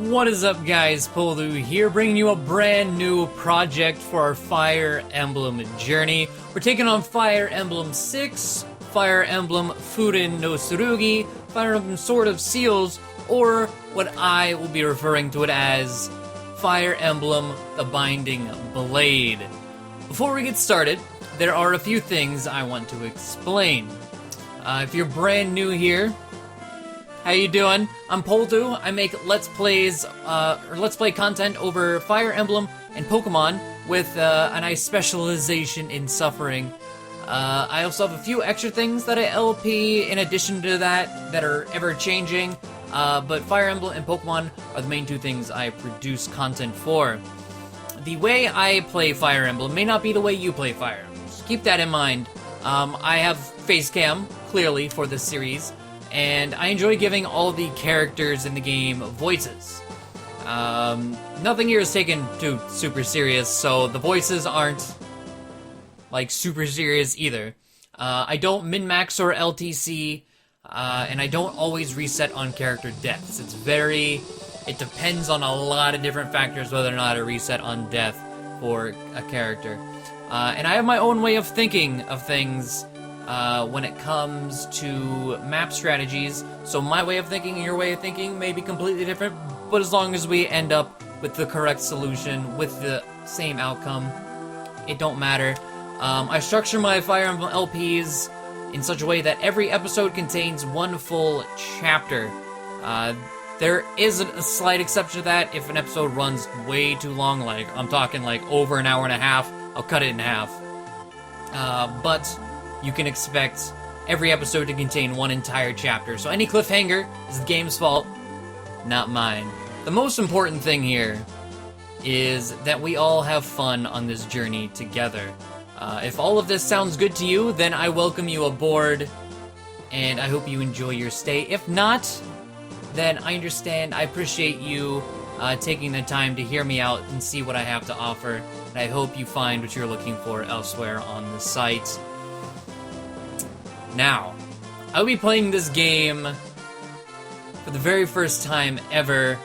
What is up, guys? poledoo here, bringing you a brand new project for our Fire Emblem journey. We're taking on Fire Emblem 6, Fire Emblem Fūin no Tsurugi, Fire Emblem Sword of Seals, or what I will be referring to it as Fire Emblem The Binding Blade. Before we get started, there are a few things I want to explain. If you're brand new here, how you doing? I'm poledoo. I make Let's Plays, Let's Play content over Fire Emblem and Pokemon with a nice specialization in suffering. I also have a few extra things that I LP in addition to that are ever-changing, but Fire Emblem and Pokemon are the main two things I produce content for. The way I play Fire Emblem may not be the way you play Fire Emblem. Just keep that in mind. I have face cam, clearly, for this series, and I enjoy giving all the characters in the game voices. Nothing here is taken too super serious, so the voices aren't, like, super serious either. I don't min-max or LTC, and I don't always reset on character deaths. It depends on a lot of different factors whether or not I reset on death for a character. And I have my own way of thinking of things when it comes to map strategies, so my way of thinking and your way of thinking may be completely different, but as long as we end up with the correct solution, with the same outcome, it don't matter. I structure my Fire Emblem LPs in such a way that every episode contains one full chapter. There is a slight exception to that. If an episode runs way too long, like I'm talking like over an hour and a half, I'll cut it in half. But you can expect every episode to contain one entire chapter, so any cliffhanger is the game's fault, not mine. The most important thing here is that we all have fun on this journey together. If all of this sounds good to you, then I welcome you aboard, and I hope you enjoy your stay. If not, then I understand. I appreciate you taking the time to hear me out and see what I have to offer, and I hope you find what you're looking for elsewhere on the site. Now, I'll be playing this game for the very first time ever,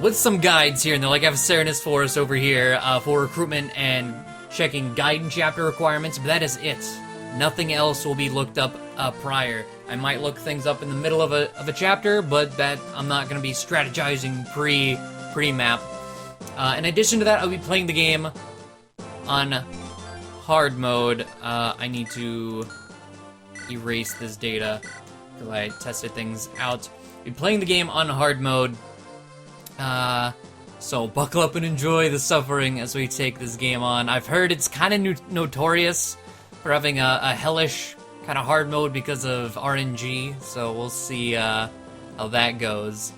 with some guides here, and they're like, I have a Serenus Forest over here for recruitment and checking guide and chapter requirements, but that is it. Nothing else will be looked up prior. I might look things up in the middle of a chapter, but that I'm not going to be strategizing pre-map. In addition to that, I'll be playing the game on hard mode. I need to erase this data because I tested things out. I'll be playing the game on hard mode. So buckle up and enjoy the suffering as we take this game on. I've heard it's kind of notorious for having a hellish kind of hard mode because of RNG, so we'll see how that goes.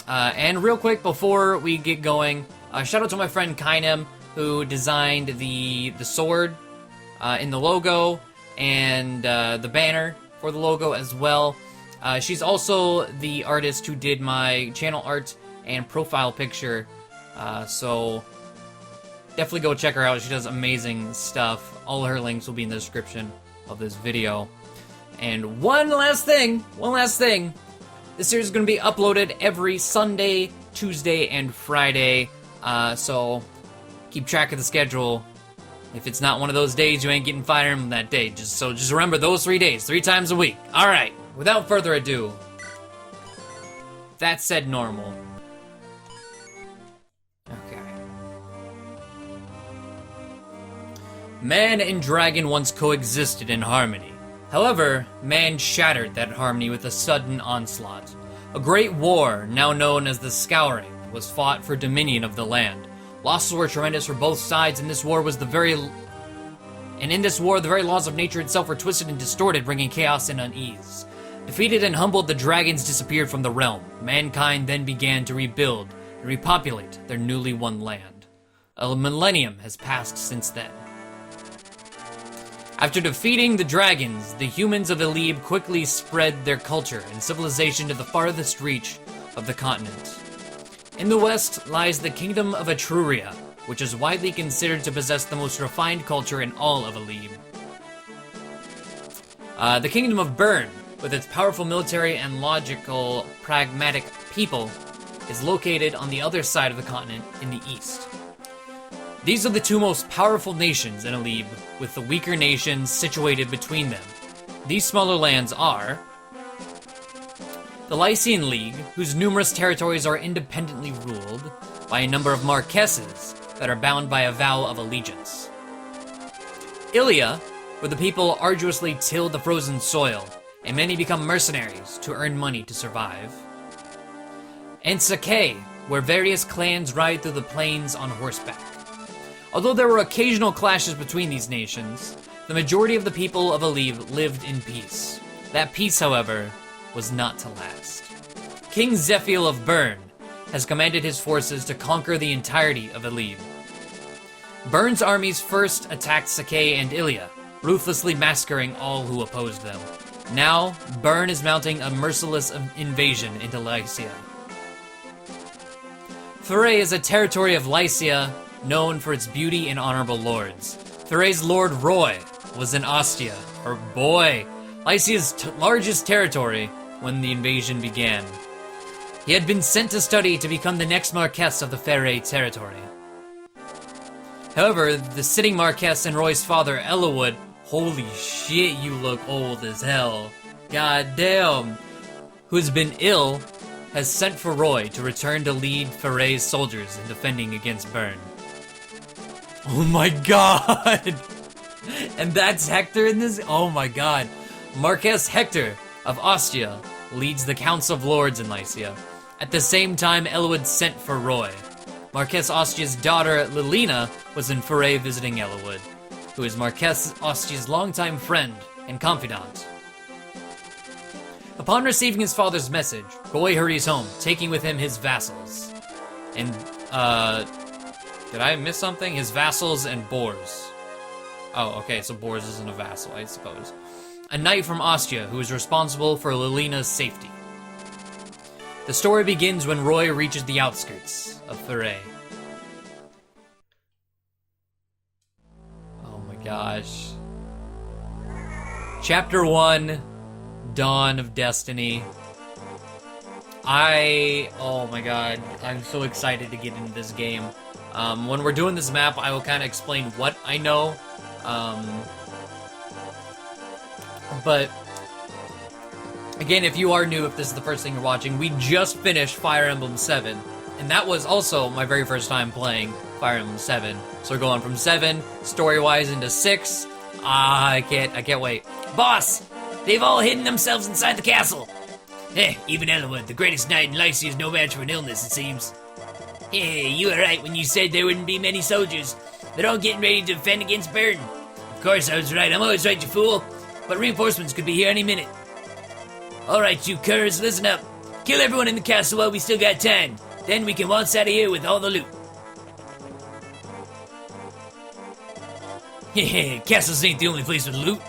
And real quick before we get going, shout out to my friend Kynim, who designed the sword in the logo and the banner for the logo as well. She's also the artist who did my channel art and profile picture, so definitely go check her out. She does amazing stuff. All her links will be in the description of this video. And one last thing, this series is going to be uploaded every Sunday, Tuesday, and Friday, so keep track of the schedule. If it's not one of those days, you ain't getting Fire Emblem that day. Just remember those 3 days, 3 times a week. Alright, without further ado, that said normal. Okay. Man and dragon once coexisted in harmony. However, man shattered that harmony with a sudden onslaught. A great war, now known as the Scouring, was fought for dominion of the land. Losses were tremendous for both sides, and in this war, the very laws of nature itself were twisted and distorted, bringing chaos and unease. Defeated and humbled, the dragons disappeared from the realm. Mankind then began to rebuild and repopulate their newly won land. A millennium has passed since then. After defeating the dragons, the humans of Elibe quickly spread their culture and civilization to the farthest reach of the continent. In the west lies the kingdom of Etruria, which is widely considered to possess the most refined culture in all of Elibe. The kingdom of Bern, with its powerful military and logical, pragmatic people, is located on the other side of the continent in the east. These are the two most powerful nations in Elibe, with the weaker nations situated between them. These smaller lands are the Lycian League, whose numerous territories are independently ruled by a number of marquesses that are bound by a vow of allegiance. Ilia, where the people arduously till the frozen soil, and many become mercenaries to earn money to survive. And Sakai, where various clans ride through the plains on horseback. Although there were occasional clashes between these nations, the majority of the people of Elibe lived in peace. That peace, however, was not to last. King Zephiel of Bern has commanded his forces to conquer the entirety of Elibe. Bern's armies first attacked Sakai and Ilia, ruthlessly massacring all who opposed them. Now, Bern is mounting a merciless invasion into Lycia. Thuray is a territory of Lycia known for its beauty and honorable lords. Thuray's lord Roy was in Ostia, or boy, Lycia's largest territory when the invasion began. He had been sent to study to become the next Marquess of the Thuray territory. However, the sitting Marquess and Roy's father, Eliwood, holy shit, you look old as hell. God damn. Who has been ill, has sent for Roy to return to lead Thuray's soldiers in defending against Bern. Oh my god! And that's Hector in this? Oh my god. Marquess Hector of Ostia leads the Council of Lords in Lycia. At the same time, Eliwood sent for Roy. Marquess Ostia's daughter, Lilina, was in Thuray visiting Eliwood, who is Marquess Ostia's longtime friend and confidant. Upon receiving his father's message, Roy hurries home, taking with him his vassals. And, did I miss something? His vassals and boars. Oh, okay, so boars isn't a vassal, I suppose. A knight from Ostia, who is responsible for Lilina's safety. The story begins when Roy reaches the outskirts of Thuray. Oh my gosh. Chapter 1, Dawn of Destiny. Oh my god, I'm so excited to get into this game. When we're doing this map, I will kind of explain what I know. But again, if you are new, if this is the first thing you're watching, we just finished Fire Emblem 7, and that was also my very first time playing Fire Emblem 7. So we're going from 7, story-wise, into 6. I can't wait. Boss! They've all hidden themselves inside the castle! Even Eliwood, the greatest knight in Lycia, is no match for an illness, it seems. You were right when you said there wouldn't be many soldiers. They're all getting ready to defend against Bern. Of course I was right, I'm always right, you fool. But reinforcements could be here any minute. Alright, you curs, listen up. Kill everyone in the castle while we still got time. Then we can waltz out of here with all the loot. Castles ain't the only place with loot.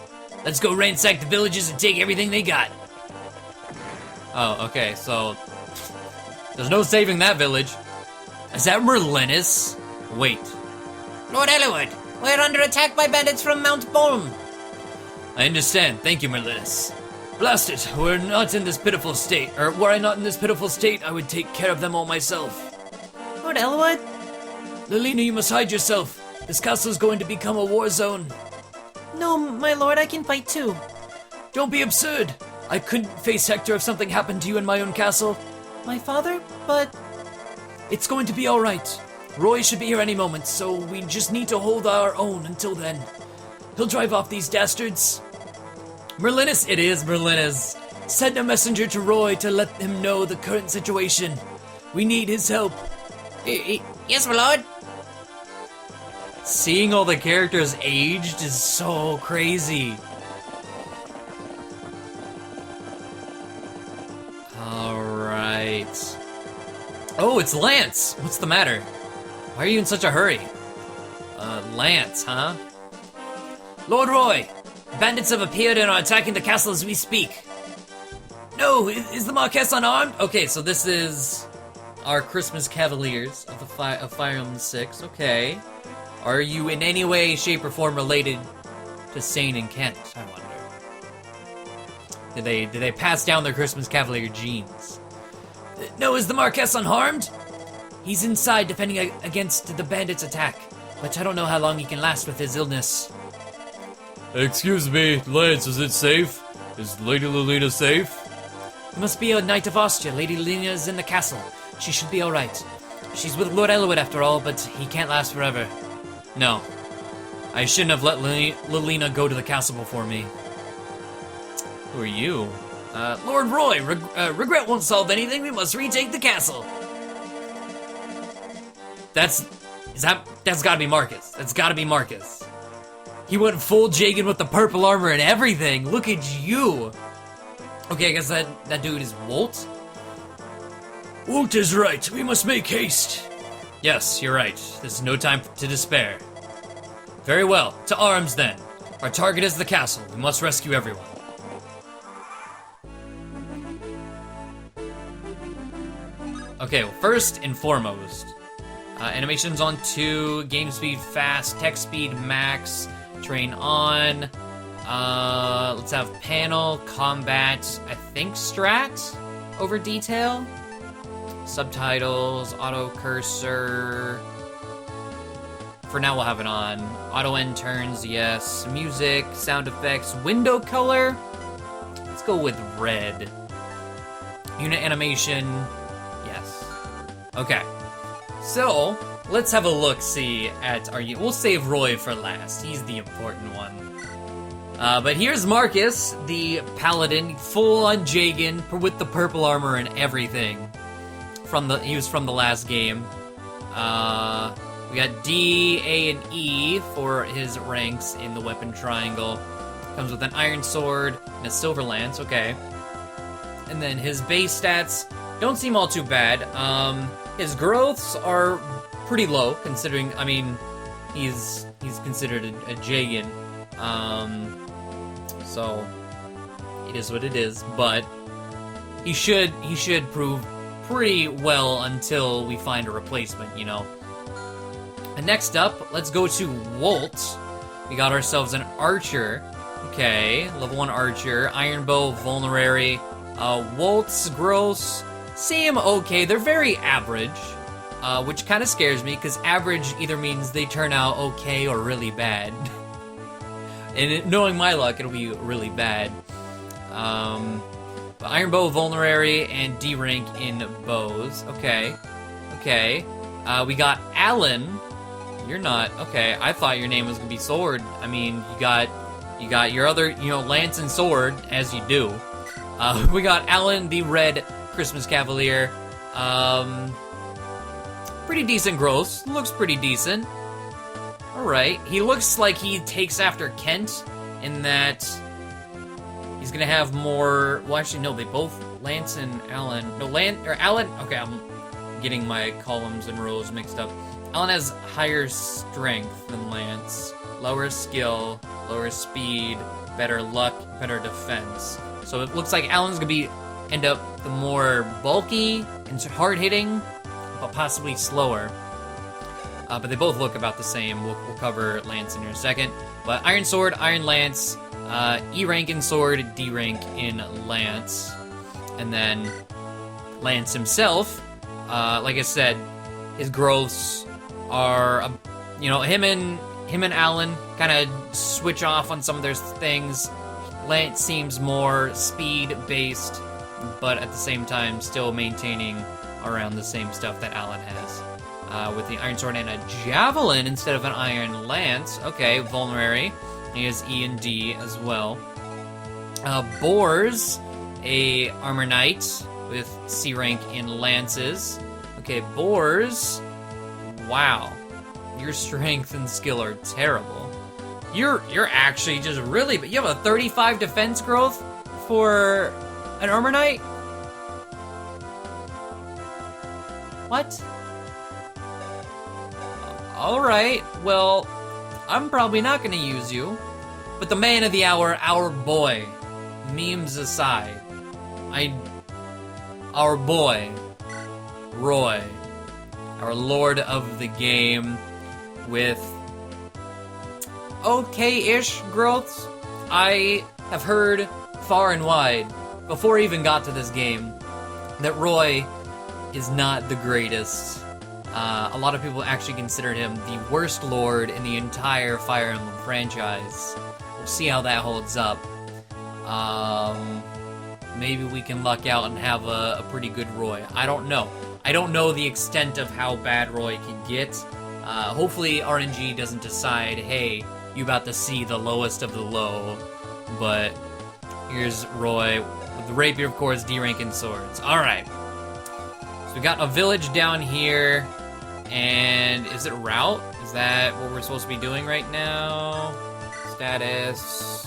Let's go ransack the villages and take everything they got. Oh, okay, so there's no saving that village. Is that Merlinus? Wait. Lord Eliwood, we're under attack by bandits from Mount Borm. I understand. Thank you, Merlinus. Blast it, were I not in this pitiful state, I would take care of them all myself. Lord Eliwood? Lilina, you must hide yourself. This castle is going to become a war zone. No, my lord, I can fight too. Don't be absurd. I couldn't face Hector if something happened to you in my own castle. My father? But... It's going to be alright. Roy should be here any moment, so we just need to hold our own until then. He'll drive off these dastards. Merlinus, it is Merlinus. Send a messenger to Roy to let him know the current situation. We need his help. Yes, my lord. Seeing all the characters aged is so crazy. Alright. Oh, it's Lance! What's the matter? Why are you in such a hurry? Lance, huh? Lord Roy! Bandits have appeared and are attacking the castle as we speak. No! Is the Marquess unarmed? Okay, so this is our Christmas Cavaliers of Fire Emblem 6. Okay. Are you in any way, shape, or form related to Sane and Kent, I wonder? Did they pass down their Christmas Cavalier genes? No, is the Marquess unharmed? He's inside defending against the bandits' attack, but I don't know how long he can last with his illness. Excuse me, Lance, is it safe? Is Lady Lilina safe? It must be a Knight of Austria. Lady Lilina is in the castle. She should be alright. She's with Lord Eliwood after all, but he can't last forever. No. I shouldn't have let Lilina go to the castle before me. Who are you? Lord Roy, regret won't solve anything. We must retake the castle. That's gotta be Marcus. That's gotta be Marcus. He went full Jagan with the purple armor and everything. Look at you. Okay, I guess that dude is Wolt. Wolt is right. We must make haste. Yes, you're right. There's no time to despair. Very well. To arms, then. Our target is the castle. We must rescue everyone. Okay, well, first and foremost, animations on 2, game speed fast, text speed max, train on. Let's have panel, combat, I think strat over detail. Subtitles, auto cursor. For now, we'll have it on. Auto end turns, yes. Music, sound effects, window color. Let's go with red. Unit animation, yes. Okay. So, let's have a look-see at our unit. We'll save Roy for last. He's the important one. But here's Marcus, the paladin, full-on Jagan, with the purple armor and everything. He was from the last game. We got D, A, and E for his ranks in the weapon triangle. Comes with an iron sword and a silver lance, okay. And then his base stats don't seem all too bad. His growths are pretty low, considering, I mean, he's considered a Jagan. So it is what it is, but he should prove pretty well until we find a replacement, you know. And next up, let's go to Wolt. We got ourselves an archer. Okay, level 1 archer, iron bow, vulnerary. Wolt's growths seem okay. They're very average, which kind of scares me, because average either means they turn out okay or really bad. And knowing my luck, it'll be really bad. But iron bow, vulnerary, and D rank in bows. Okay, okay. We got Alan. You're not okay. I thought your name was gonna be Sword. I mean, you got your other, lance and sword, as you do. We got Alan, the Red Christmas Cavalier. Pretty decent growth. Looks pretty decent. Alright. He looks like he takes after Kent in that he's gonna have more. Well, actually, no, they both, Lance and Alan. No, Alan. Okay, I'm getting my columns and rows mixed up. Alan has higher strength than Lance, lower skill, lower speed, better luck, better defense. So it looks like Alan's gonna end up the more bulky and hard hitting, but possibly slower. But they both look about the same. We'll cover Lance in a second. But Iron Sword, Iron Lance, E rank in Sword, D rank in Lance, and then Lance himself. Like I said, his growths are, him and Alan kind of switch off on some of their things. Lance seems more speed-based, but at the same time still maintaining around the same stuff that Alan has. With the Iron Sword and a Javelin instead of an Iron Lance. Okay, vulnerary. He has E and D as well. Boars, a Armor Knight with C rank in Lances. Okay, Boars. Wow. Your strength and skill are terrible. You're actually just really, but you have a 35 defense growth for an Armor Knight? What? Alright, well, I'm probably not gonna use you. But the man of the hour, our boy, memes aside, our boy, Roy, our lord of the game, with okay-ish growths. I have heard far and wide, before I even got to this game, that Roy is not the greatest. A lot of people actually considered him the worst lord in the entire Fire Emblem franchise. We'll see how that holds up. Maybe we can luck out and have a pretty good Roy. I don't know. I don't know the extent of how bad Roy can get. Hopefully RNG doesn't decide, hey, you about to see the lowest of the low. But here's Roy with the rapier, of course, D-rank and swords. Alright. So we got a village down here. And is it route? Is that what we're supposed to be doing right now? Status.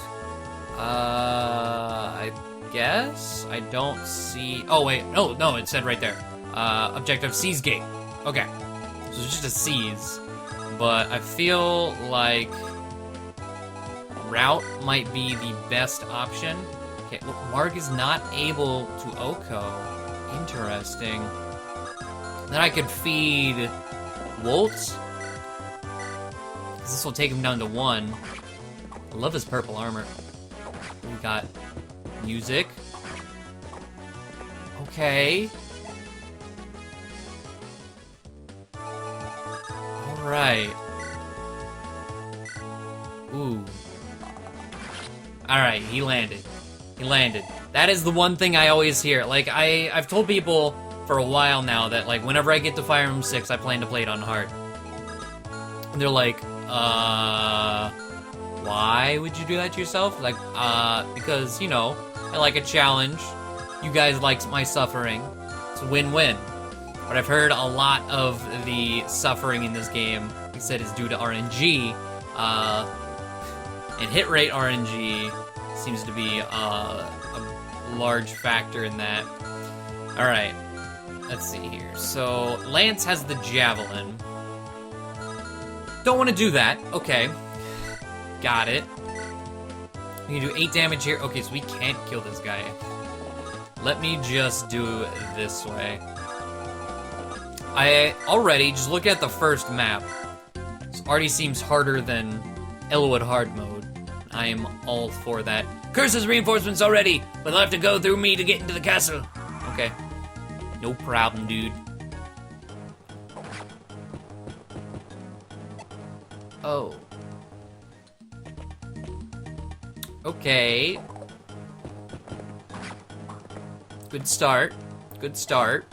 I guess? I don't see... Oh, wait. No, it said right there. Objective Seize Gate. Okay. So it's just a seize. But I feel like route might be the best option. Okay, look, Mark is not able to Oko. Interesting. Then I could feed Wolt. This will take him down to 1. I love his purple armor. We got music. Okay. Alright. Ooh. Alright, he landed. He landed. That is the one thing I always hear. Like, I've told people for a while now that, like, whenever I get to Fire Emblem 6, I plan to play it on hard. And they're like, why would you do that to yourself? Like, because, you know, I like a challenge. You guys like my suffering. It's a win-win. But I've heard a lot of the suffering in this game, like I said, is due to RNG. And hit rate RNG seems to be a large factor in that. Alright. Let's see here. So, Lance has the Javelin. Don't want to do that. Okay. Got it. We can do 8 damage here. Okay, so we can't kill this guy. Let me just do it this way. Just look at the first map. This already seems harder than Eliwood Hard Mode. I am all for that. Curses reinforcements already, but they'll have to go through me to get into the castle. Okay. No problem, dude. Oh. Okay. Good start. Good start.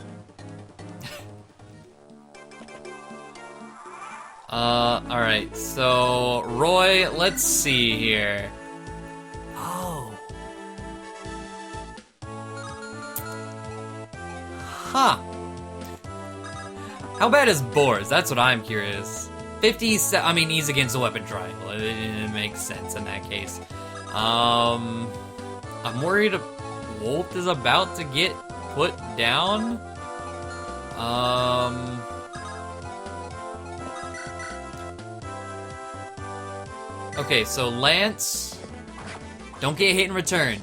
Alright, so Roy, let's see here. Oh. Huh. How bad is Boars? That's what I'm curious. 50, I mean, he's against the weapon triangle. It makes sense in that case. I'm worried Wolf is about to get put down. Okay, so Lance, don't get hit in return.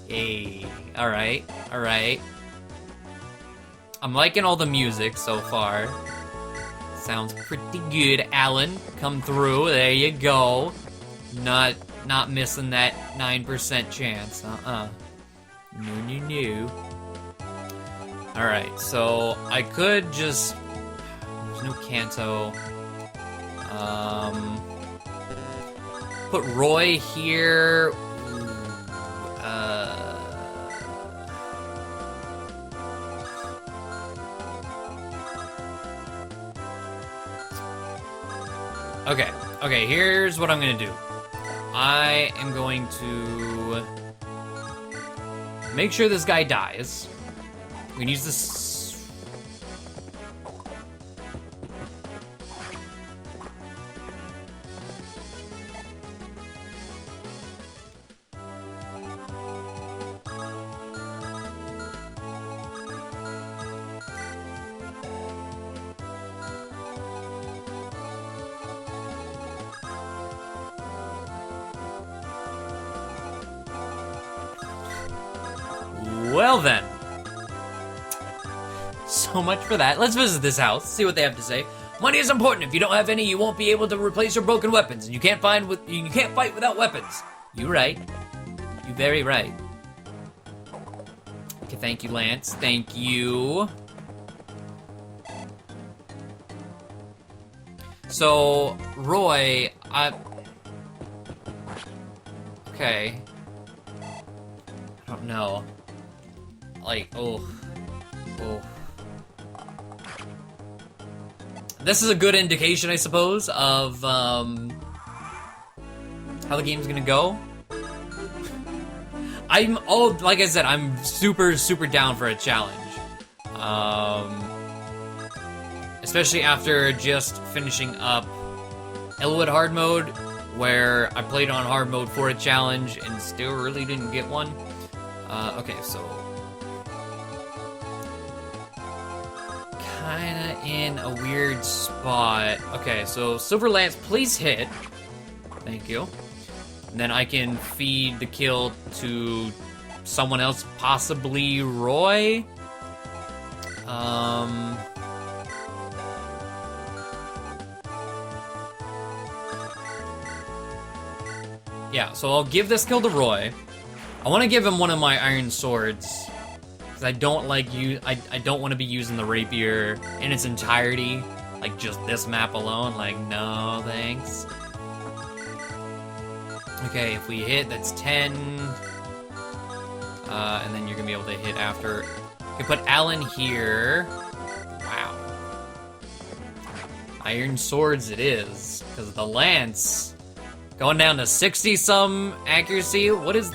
Hey, alright, alright. I'm liking all the music so far. Sounds pretty good, Alan. Come through, there you go. Not missing that 9% chance, No. Alright, so I could just... There's no Kanto. Put Roy here. Okay, here's what I'm gonna do. I am going to make sure this guy dies. We can use this. Well then. So much for that. Let's visit this house, see what they have to say. Money is important. If you don't have any, you won't be able to replace your broken weapons, and you can't fight without weapons. You right. You very right. Okay, thank you, Lance. Thank you. So, Roy, okay. I don't know. Like, oh. This is a good indication, I suppose, of, how the game's gonna go. Like I said, I'm super, super down for a challenge. Especially after just finishing up Eliwood Hard Mode, where I played on Hard Mode for a challenge and still really didn't get one. Okay, so... kinda in a weird spot. Okay, so Silver Lance, please hit. Thank you. And then I can feed the kill to someone else, possibly Roy. Yeah, so I'll give this kill to Roy. I want to give him one of my iron swords, because I don't like I don't want to be using the rapier in its entirety, like just this map alone. Like, no thanks. Okay, if we hit, that's 10. And then you're gonna be able to hit after. Okay, put Alan here. Wow. Iron swords it is, because the lance going down to 60-some accuracy. What is?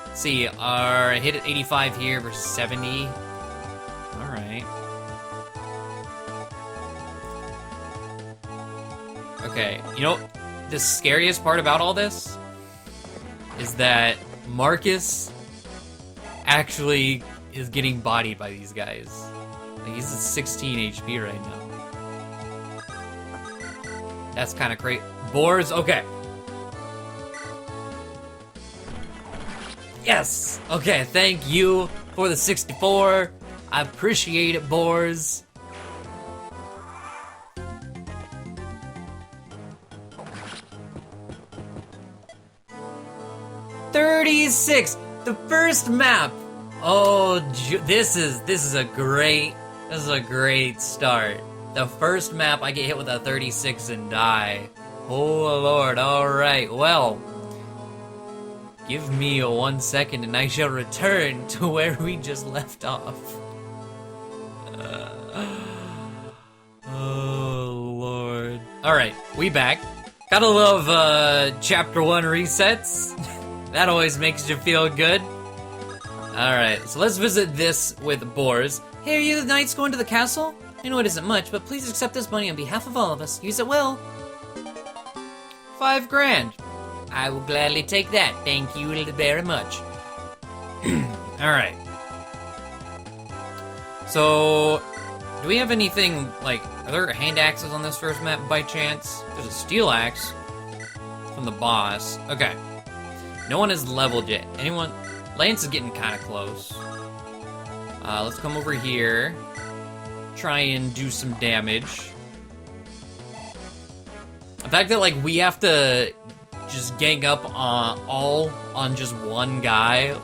Let's see, our hit at 85 here versus 70. All right. Okay, you know, the scariest part about all this is that Marcus actually is getting bodied by these guys. Like, he's at 16 HP right now. That's kind of crazy. Boars, okay. Yes! Okay, thank you for the 64. I appreciate it, boars. $36! The first map! Oh, this is a great start. The first map I get hit with a 36 and die. Oh lord, alright, well. Give me 1 second and I shall return to where we just left off. Oh lord. Alright, we back. Gotta love chapter 1 resets. That always makes you feel good. Alright, so let's visit this with boars. Hey, are you the knights going to the castle? I know it isn't much, but please accept this money on behalf of all of us. Use it well. 5 grand. I will gladly take that. Thank you very much. Alright. So, do we have anything, like, are there hand axes on this first map by chance? There's a steel axe from the boss. Okay. No one has leveled yet. Anyone? Lance is getting kind of close. Let's come over here. Try and do some damage. The fact that, like, we have to just gang up all on just one guy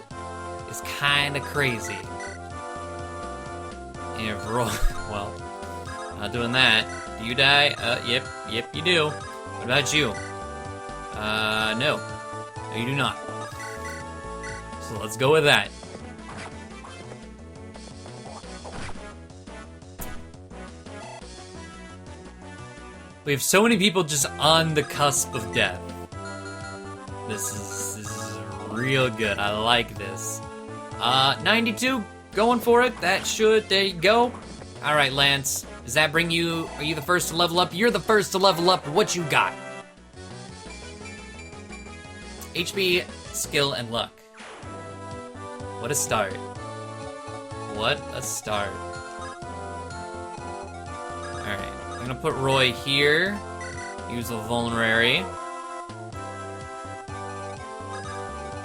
is kind of crazy. And well, not doing that. Do you die? Yep, you do. What about you? No. No, you do not. So let's go with that. We have so many people just on the cusp of death. This is real good. I like this. 92, going for it. That should, there you go. All right, Lance, does that bring you, are you the first to level up? You're the first to level up. What you got? HP, skill, and luck. What a start. What a start. Alright, I'm gonna put Roy here. Use a vulnerary.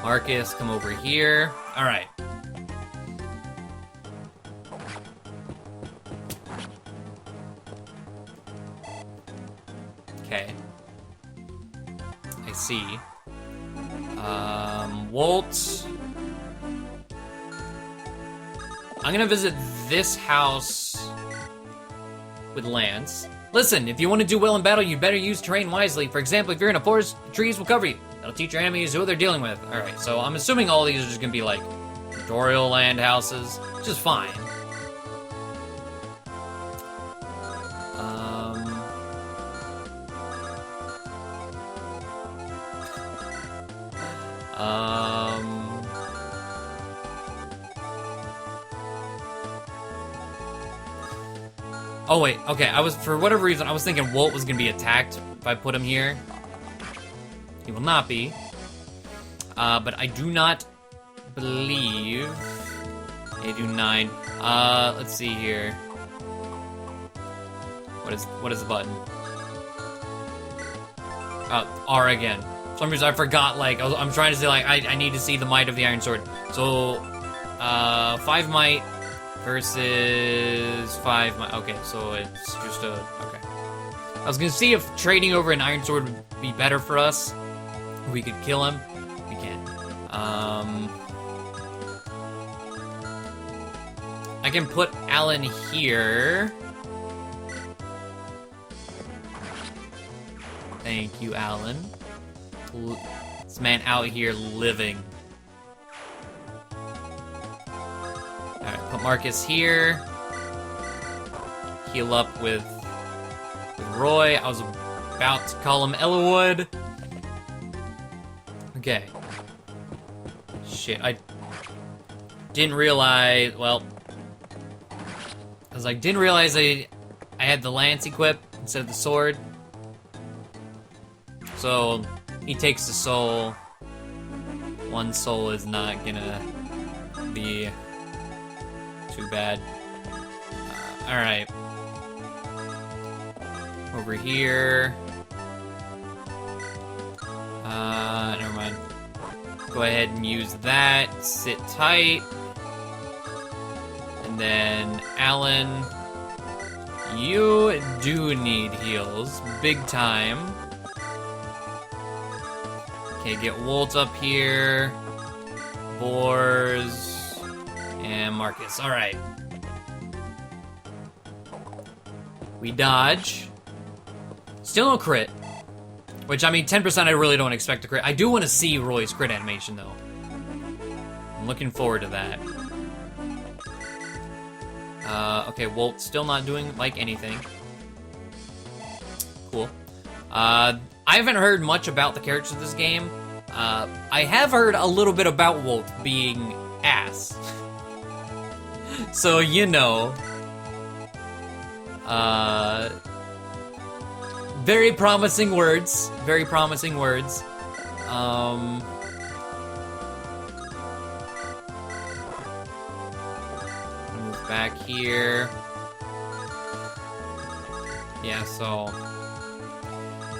Marcus, come over here. Alright. Okay. I see. Walt. I'm gonna visit this house with Lance. Listen, if you want to do well in battle, you better use terrain wisely. For example, if you're in a forest, the trees will cover you. That'll teach your enemies who they're dealing with. Alright, so I'm assuming all these are just gonna be like tutorial land houses, which is fine. Oh wait, okay, for whatever reason, I was thinking Walt was gonna be attacked if I put him here. He will not be. But I do not believe they do 9. Let's see here. What is the button? R again. For some reason I forgot, like, I'm trying to say, like, I need to see the might of the Iron Sword. So, 5 might versus 5 might. Okay, so it's just okay. I was gonna see if trading over an Iron Sword would be better for us. We could kill him. We can't. I can put Alan here. Thank you, Alan. This man out here living. Alright, put Marcus here. Heal up with Roy. I was about to call him Eliwood. Okay. Shit, I didn't realize, well, I didn't realize I had the lance equipped instead of the sword. So, he takes the soul. 1 soul is not gonna be too bad. Alright. Over here. Never mind. Go ahead and use that. Sit tight. And then, Alan, you do need heals. Big time. Okay, get Walt up here. Boars. And Marcus. Alright. We dodge. Still no crit. Which, I mean, 10% I really don't expect to crit. I do want to see Roy's crit animation, though. I'm looking forward to that. Okay, Walt still not doing, like, anything. Cool. I haven't heard much about the characters of this game. I have heard a little bit about Walt being ass. So, you know. Very promising words. Very promising words. Move back here. Yeah, so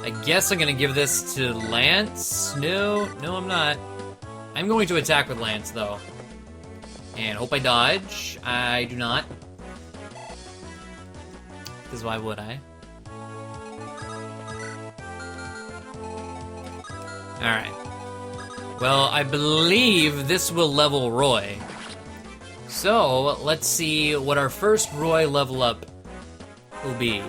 I guess I'm gonna give this to Lance. No, I'm not. I'm going to attack with Lance, though. And hope I dodge. I do not. Because why would I? Alright. Well, I believe this will level Roy. So, let's see what our first Roy level up will be.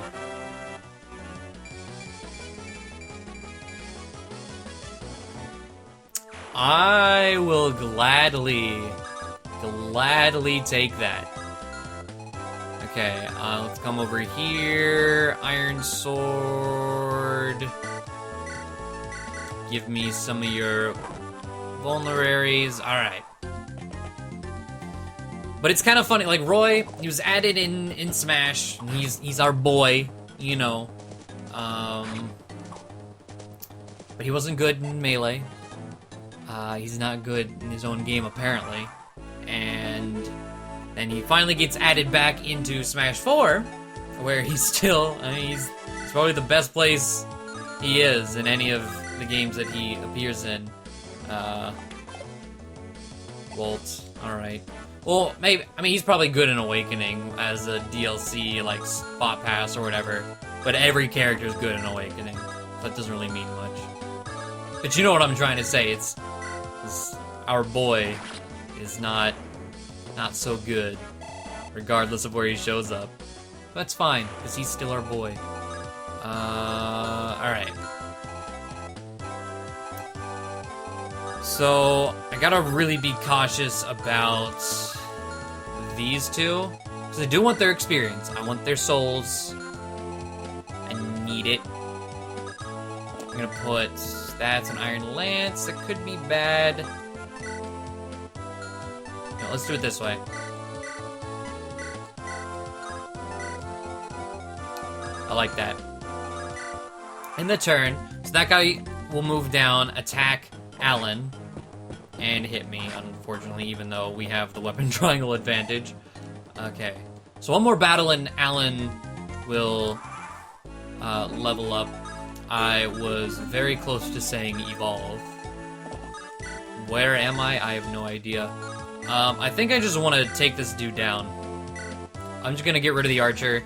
I will gladly take that. Okay, let's come over here. Iron Sword. Give me some of your vulneraries. Alright. But it's kind of funny, like Roy, he was added in Smash. He's our boy, you know. But he wasn't good in Melee. He's not good in his own game, apparently. And then he finally gets added back into Smash 4, where he's still, I mean, he's probably the best place he is in any of the games that he appears in. Walt, alright. Well, maybe, I mean, he's probably good in Awakening as a DLC, like, spot pass or whatever. But every character is good in Awakening. That doesn't really mean much. But you know what I'm trying to say, it's our boy is not so good regardless of where he shows up. That's fine, because he's still our boy. Alright. So, I gotta really be cautious about these two, because I do want their experience. I want their souls. I need it. I'm gonna put... That's an Iron Lance. That could be bad. No, let's do it this way. I like that. In the turn, so that guy will move down, attack Alan, and hit me, unfortunately, even though we have the weapon triangle advantage. Okay. So one more battle and Alan will level up. I was very close to saying evolve. Where am I? I have no idea. I think I just want to take this dude down. I'm just gonna get rid of the archer.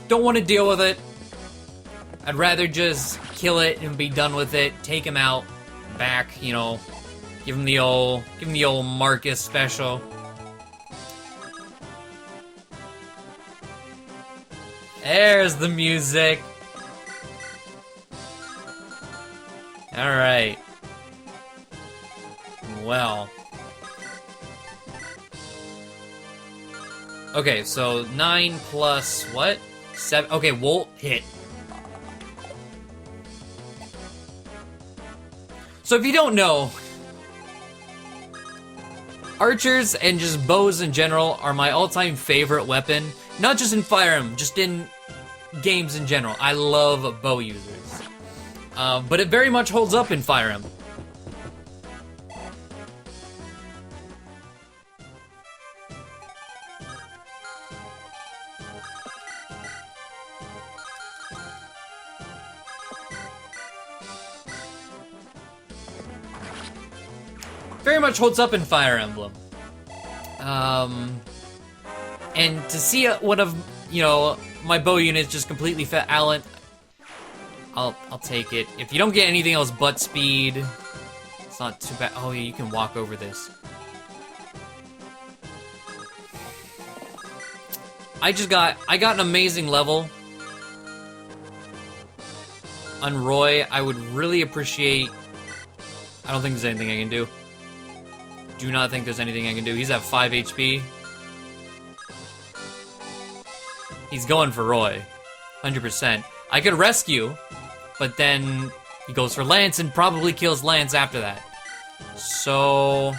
Don't want to deal with it. I'd rather just kill it and be done with it. Take him out, back, you know, give him the old Marcus special. There's the music. All right. Well. Okay, so 9 plus what? 7. Okay, Volt hit. So if you don't know, archers and just bows in general are my all-time favorite weapon. Not just in Fire Emblem, just in games in general. I love bow users. But it very much holds up in Fire Emblem. Very much holds up in Fire Emblem. And to see one of, you know, my bow units just completely fit Alan, I'll take it. If you don't get anything else but speed, it's not too bad. Oh yeah, you can walk over this. I got an amazing level on Roy. I would really appreciate. I don't think there's anything I can do. Do not think there's anything I can do. He's at 5 HP. He's going for Roy. 100%. I could rescue, but then he goes for Lance and probably kills Lance after that. So...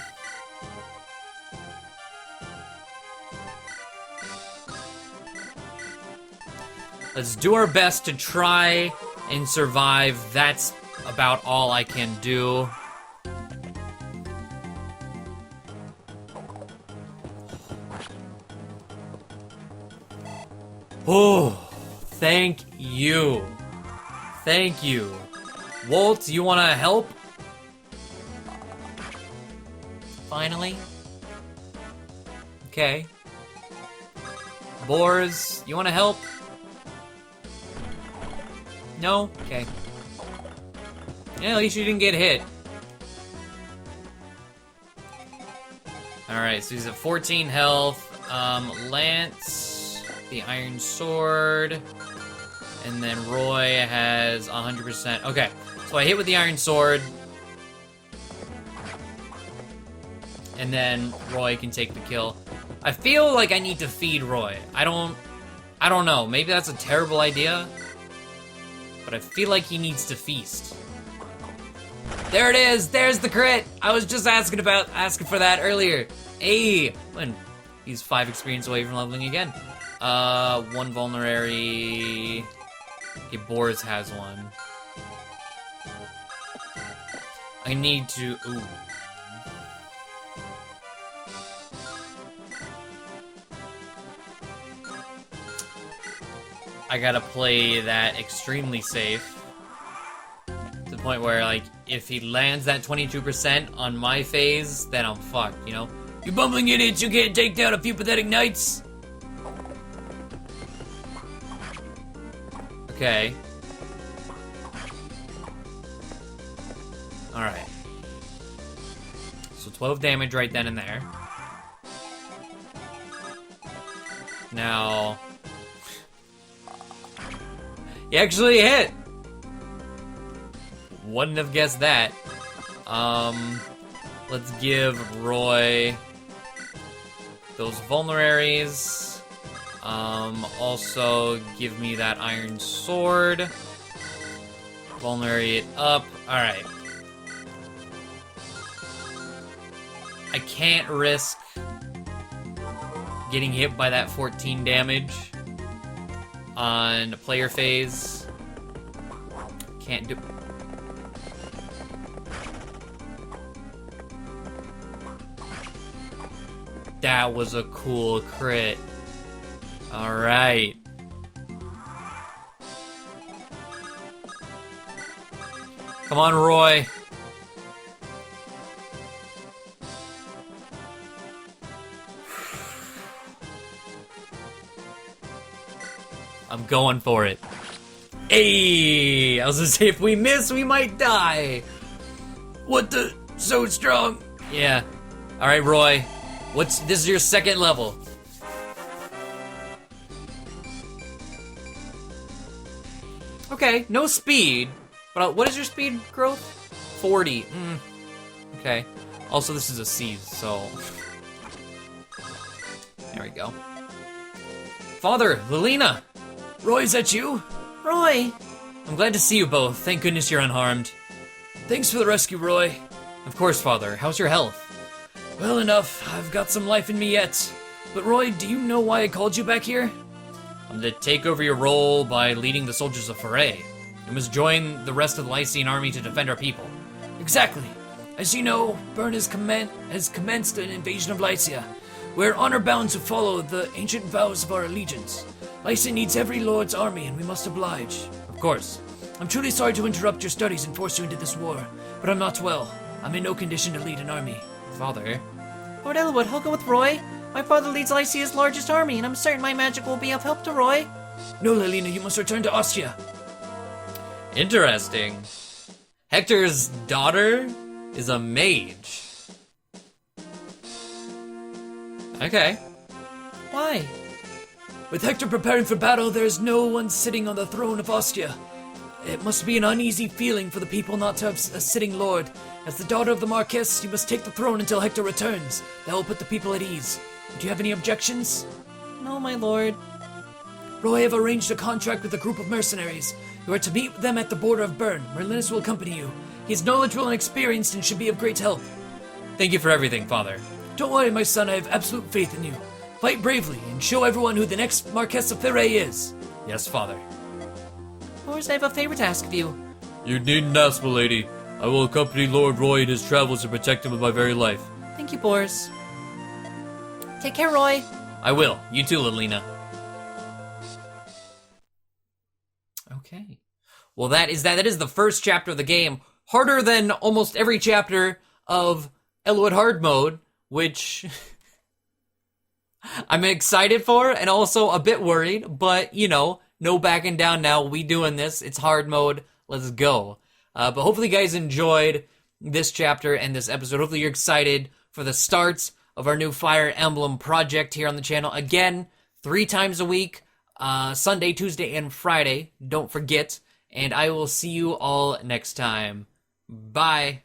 let's do our best to try and survive. That's about all I can do. Oh, thank you. Thank you. Walt, you wanna help? Finally? Okay. Boars, you wanna help? No? Okay. Yeah, at least you didn't get hit. Alright, so he's at 14 health. Lance, the Iron Sword, and then Roy has 100%. Okay, so I hit with the Iron Sword, and then Roy can take the kill. I feel like I need to feed Roy. I don't know. Maybe that's a terrible idea, but I feel like he needs to feast. There it is. There's the crit. I was just asking for that earlier. Hey, when he's 5 experience away from leveling again. 1 vulnerary. Okay, Boris has 1. I need to. Ooh. I gotta play that extremely safe. To the point where, like, if he lands that 22% on my phase, then I'm fucked, you know? You bumbling idiots, you can't take down a few pathetic knights! Okay. Alright. So 12 damage right then and there. Now, he actually hit. Wouldn't have guessed that. Let's give Roy those vulneraries. Also give me that iron sword. Vulnerate it up. Alright. I can't risk getting hit by that 14 damage on player phase. Can't do... That was a cool crit. Alright. Come on, Roy. I'm going for it. Hey! I was gonna say, if we miss, we might die. What the? So strong. Yeah. Alright, Roy. This is your second level. Okay, no speed. But what is your speed growth? 40. Okay. Also, this is a siege, so... There we go. Father, Lilina! Roy, is that you? Roy! I'm glad to see you both. Thank goodness you're unharmed. Thanks for the rescue, Roy. Of course, Father. How's your health? Well enough. I've got some life in me yet. But Roy, do you know why I called you back here? I'm to take over your role by leading the soldiers of Fūin. You must join the rest of the Lycian army to defend our people. Exactly. As you know, Bern has commenced an invasion of Lycia. We're honor-bound to follow the ancient vows of our allegiance. Lycia needs every lord's army, and we must oblige. Of course. I'm truly sorry to interrupt your studies and force you into this war, but I'm not well. I'm in no condition to lead an army. Father? Lord Eliwood, I'll go with Roy. My father leads Lycia's largest army, and I'm certain my magic will be of help to Roy. No, Lilina, you must return to Ostia. Interesting. Hector's daughter is a mage. Okay. Why? With Hector preparing for battle, there is no one sitting on the throne of Ostia. It must be an uneasy feeling for the people not to have a sitting lord. As the daughter of the Marquess, you must take the throne until Hector returns. That will put the people at ease. Do you have any objections? No, my lord. Roy have arranged a contract with a group of mercenaries. You are to meet them at the border of Bern. Merlinus will accompany you. He is knowledgeable and experienced and should be of great help. Thank you for everything, Father. Don't worry, my son, I have absolute faith in you. Fight bravely and show everyone who the next Marquess of Fūin is. Yes, Father. Boris, I have a favor to ask of you. You needn't ask, milady. I will accompany Lord Roy in his travels and protect him with my very life. Thank you, Boris. Take care, Roy. I will. You too, Lilina. Okay. Well, that is the first chapter of the game. Harder than almost every chapter of Eliwood Hard Mode, which I'm excited for and also a bit worried, but, you know, no backing down now. We doing this. It's hard mode. Let's go. But hopefully you guys enjoyed this chapter and this episode. Hopefully you're excited for the starts of our new Fire Emblem project here on the channel. Again, 3 times a week, Sunday, Tuesday, and Friday. Don't forget. And I will see you all next time. Bye.